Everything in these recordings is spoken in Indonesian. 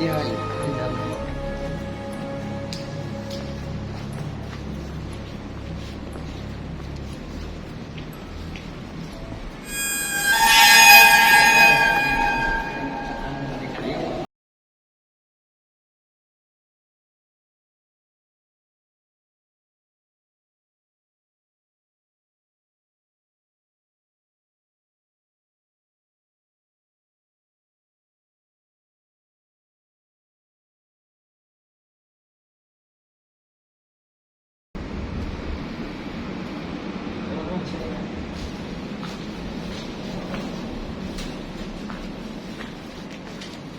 Iya, di dalam.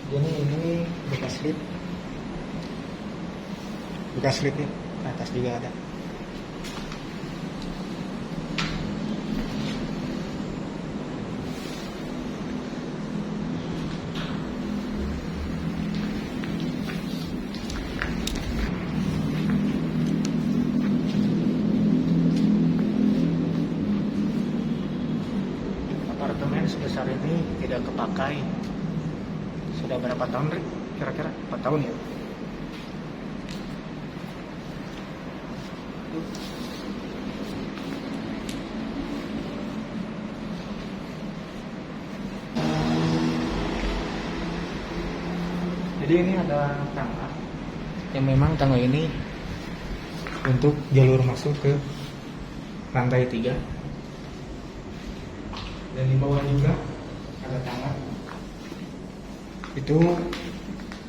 Jadi ini bekas lip nih, atas juga ada. Apartemen sebesar ini tidak kepakai. Sudah berapa tahun, Rik? Kira-kira 4 tahun ya? Jadi ini ada tangga yang memang tangga ini untuk jalur masuk ke lantai 3, dan di bawah juga ada tangga itu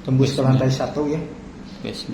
tembus ke lantai 1 ya. Basement.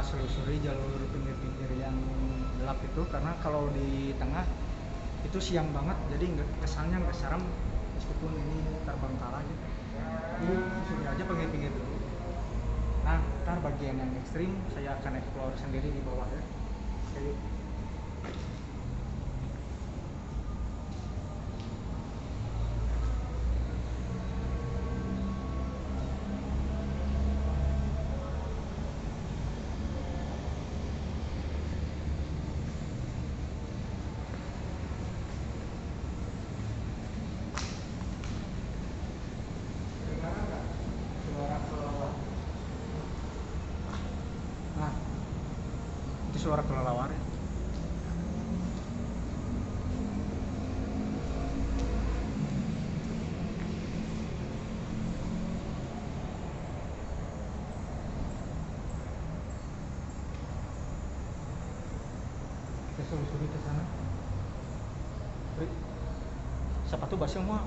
Selusuri jalur pinggir-pinggir yang gelap itu, karena kalau di tengah itu siang banget, jadi kesannya nggak seram meskipun ini terbengkalai gitu. Jadi susuri aja pinggir-pinggir dulu. Nah, ntar bagian yang ekstrim saya akan explore sendiri di bawah ya. Oke. suara kelelawar. Kita selusuri ke sana. Sepatu basi semua.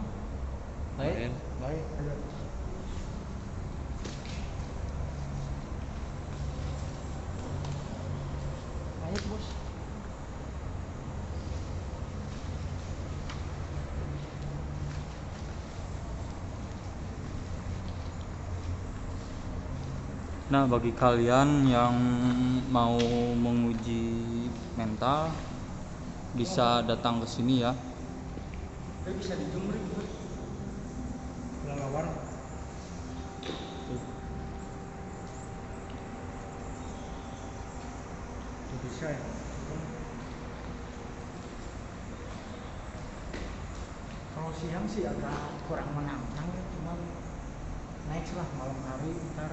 Baik. Baik. Ayo. Ayo, Bos. Nah, bagi kalian yang mau menguji mental bisa datang ke sini ya. Bisa dijumri, Bos. Kelelawar. Tuh bisa ya. Kalau siang sih agak kurang menantang ya, cuman next lah malam hari ntar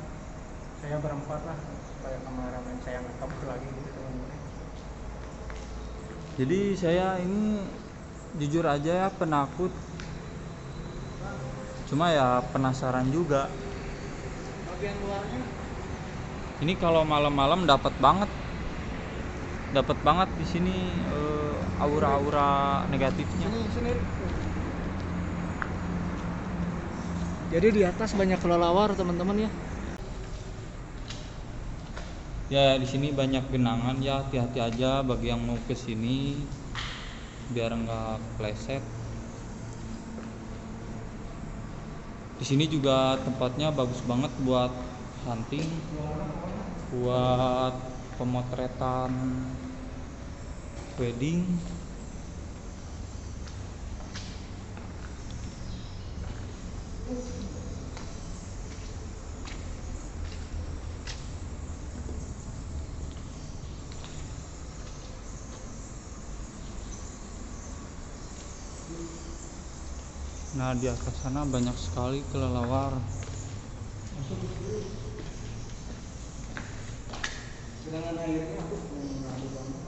saya berempat lah supaya kameramen saya nggak kabur lagi gitu teman-teman. Jadi saya ini jujur aja ya penakut. Cuma ya penasaran juga. Bagian luarnya Ini kalau malam-malam dapat banget. Dapat banget di sini aura-aura negatifnya. sini. Jadi di atas banyak kelelawar teman-teman ya. Ya, di sini banyak genangan ya, hati-hati aja bagi yang mau ke sini biar nggak kepleset. Di sini juga tempatnya bagus banget buat hunting, buat pemotretan wedding. Nah, di atas sana banyak sekali kelelawar. Sedangkan airnya aku mengalir banget.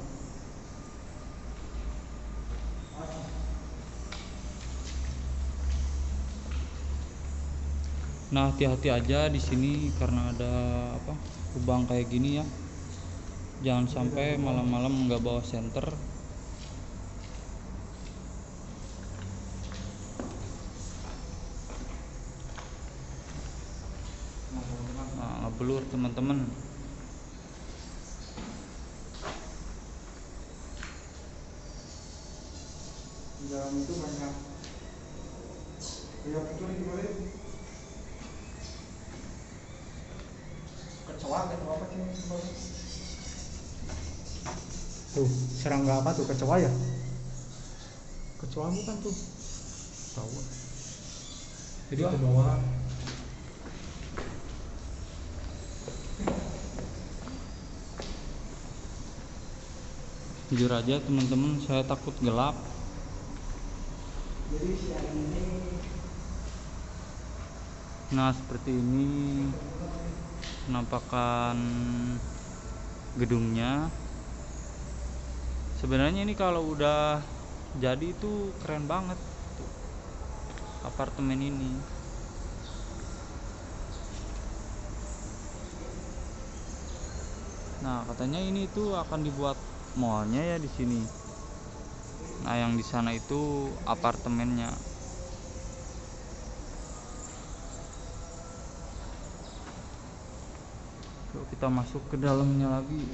Nah, hati-hati aja di sini karena ada lubang kayak gini ya. Jangan sampai malam-malam nggak bawa senter. Nah, ngebelur teman-teman. Di dalam itu banyak. Lihat itu gimana? Kecoa gitu apa sih? Tuh, serangga apa tuh? Kecoa ya? Kecoa bukan tuh. Tahu. Jadi ke bawah. Jujur aja teman-teman, saya takut gelap. Jadi siang ini Nah, seperti ini penampakan gedungnya. Sebenarnya ini kalau udah jadi itu keren banget apartemen ini. Nah, katanya ini tuh akan dibuat mallnya ya di sini. Nah, yang di sana itu apartemennya. Yuk kita masuk ke dalamnya lagi.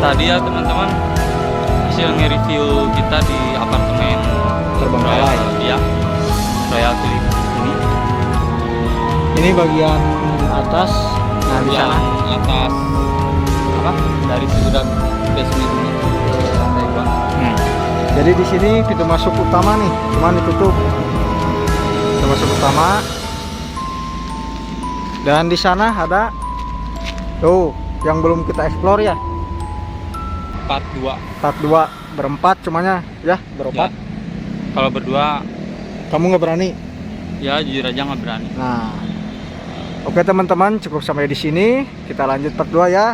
tadi ya teman-teman, hasil nge-review kita di apartemen Terbengkalai. Ya, Royal Tulip ini. Ini bagian atas. Nah, di Yang sana. atas apa? Dari sudut basement ini ke lantai 2. Jadi di sini pintu masuk utama nih, cuman ditutup. Pintu masuk utama. Dan di sana ada tuh yang belum kita explore ya. Part 2. Part 2 berempat cumanya ya, berempat. Ya. Kalau berdua Kamu nggak berani. ya jujur aja nggak berani. Nah, oke teman-teman, cukup sampai di sini. Kita lanjut part 2 ya.